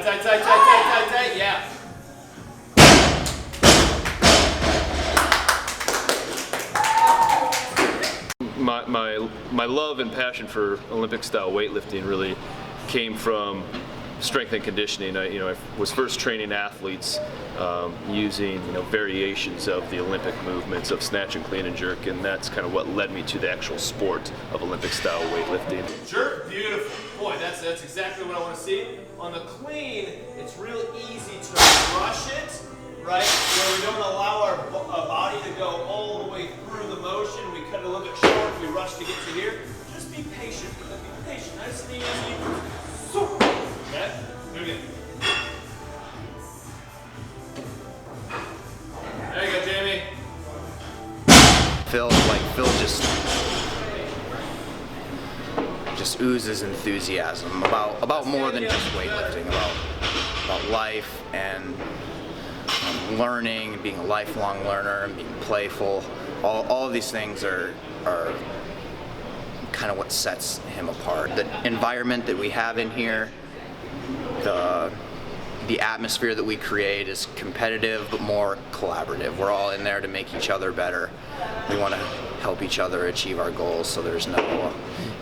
tight, tight, tight, tight, tight, tight, yeah. My love and passion for Olympic style weightlifting really came from strength and conditioning. I was first training athletes using variations of the Olympic movements of snatch and clean and jerk, and that's kind of what led me to the actual sport of Olympic style weightlifting. Jerk, beautiful. Boy, that's exactly what I want to see. On the clean, it's real easy to rush it, right? Where we don't allow our body to go all the way through the motion. We cut it a little bit short. We rush to get to here. Just be patient. Be patient. Nice and easy. Okay? Do it again. There you go, Jamie. Phil just oozes enthusiasm about more than just weightlifting, about life and learning, being a lifelong learner and being playful. All of these things are kind of what sets him apart. The environment that we have in here, the atmosphere that we create is competitive but more collaborative. We're all in there to make each other better. We want to help each other achieve our goals, so there's no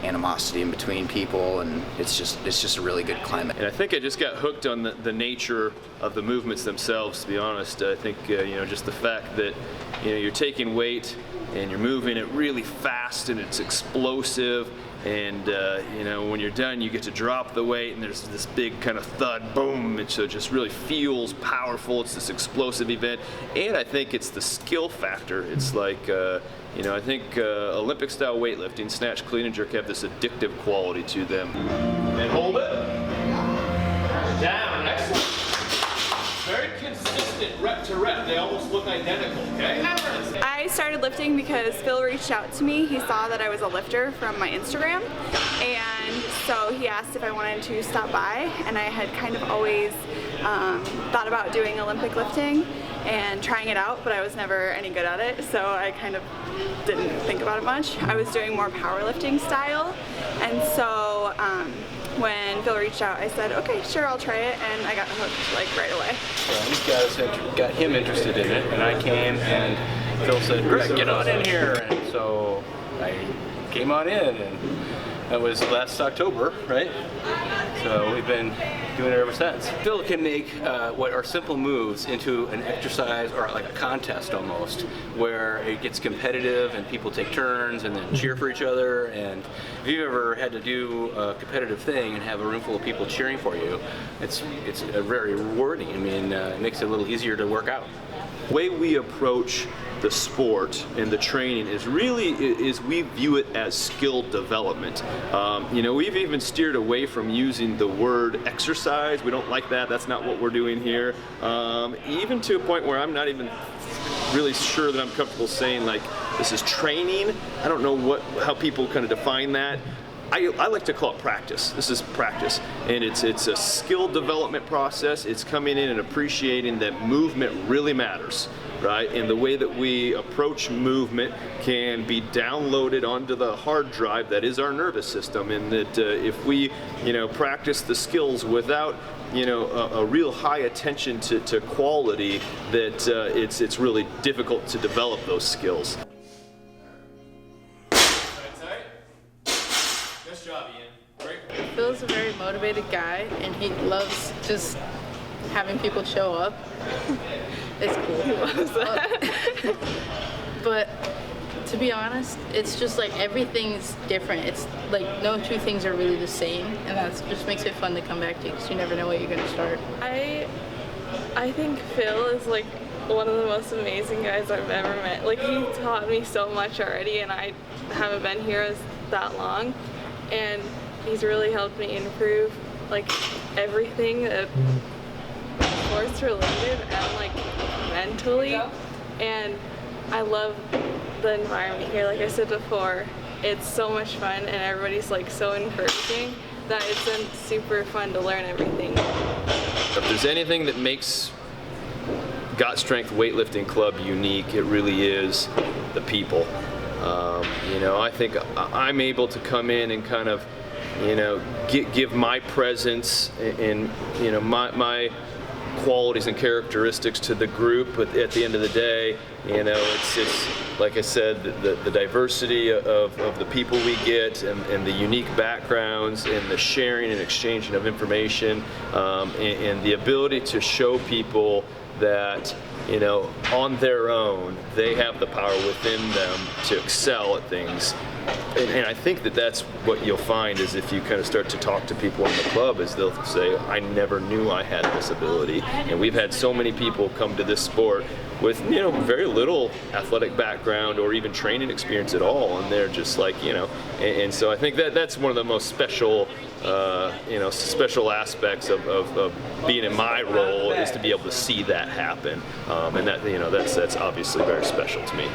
animosity in between people, and it's just a really good climate. And I think I just got hooked on the nature of the movements themselves, to be honest. I think just the fact that you're taking weight and you're moving it really fast and it's explosive, and when you're done you get to drop the weight and there's this big kind of thud, boom, and so it just really feels powerful. It's this explosive event, and I think it's the skill factor. It's like I think Olympic style weightlifting, snatch, clean and jerk, have this addictive quality to them. And hold it. Down, excellent. Very consistent rep to rep. They almost look identical, okay? I started lifting because Phil reached out to me. He saw that I was a lifter from my Instagram, and so he asked if I wanted to stop by, and I had kind of always thought about doing Olympic lifting and trying it out, but I was never any good at it, so I kind of didn't think about it much. I was doing more powerlifting style, and so when Phil reached out, I said, okay, sure, I'll try it, and I got hooked like right away. These guys got him interested in it, and I came, and Phil said, Rick, get on in here, and so I came on in, and that was last October, right? So we've been doing it ever since. Phil can make what are simple moves into an exercise or like a contest almost, where it gets competitive and people take turns and then cheer for each other. And if you've ever had to do a competitive thing and have a room full of people cheering for you, it's very rewarding. I mean, it makes it a little easier to work out. The way we approach the sport and the training is we view it as skill development. We've even steered away from using the word exercise. We don't like that. That's not what we're doing here. Even to a point where I'm not even really sure that I'm comfortable saying like this is training. I don't know how people kind of define that. I like to call it practice. This is practice, and it's a skill development process. It's coming in and appreciating that movement really matters, right? And the way that we approach movement can be downloaded onto the hard drive that is our nervous system, and that if we, practice the skills without a real high attention to quality, that it's really difficult to develop those skills. Phil's a very motivated guy, and he loves just having people show up. It's cool. He loves that. But to be honest, it's just like everything's different. It's like no two things are really the same, and that just makes it fun to come back to because you never know what you're gonna start. I think Phil is like one of the most amazing guys I've ever met. Like, he taught me so much already, and I haven't been here that long, and he's really helped me improve like everything that sports related and like mentally, and I love the environment here. Like I said before, it's so much fun and everybody's like so encouraging that it's been super fun to learn everything. If there's anything that makes Got Strength Weightlifting Club unique, it really is the people. I think I'm able to come in and kind of give my presence and my qualities and characteristics to the group, but at the end of the day, it's like I said, the diversity of the people we get and the unique backgrounds and the sharing and exchanging of information, and the ability to show people that on their own they have the power within them to excel at things. And I think that's what you'll find is if you kind of start to talk to people in the club, is they'll say, I never knew I had this ability. And we've had so many people come to this sport with very little athletic background or even training experience at all, and they're just like and so I think that's one of the most special special aspects of being in my role, is to be able to see that happen, and that's obviously very special to me.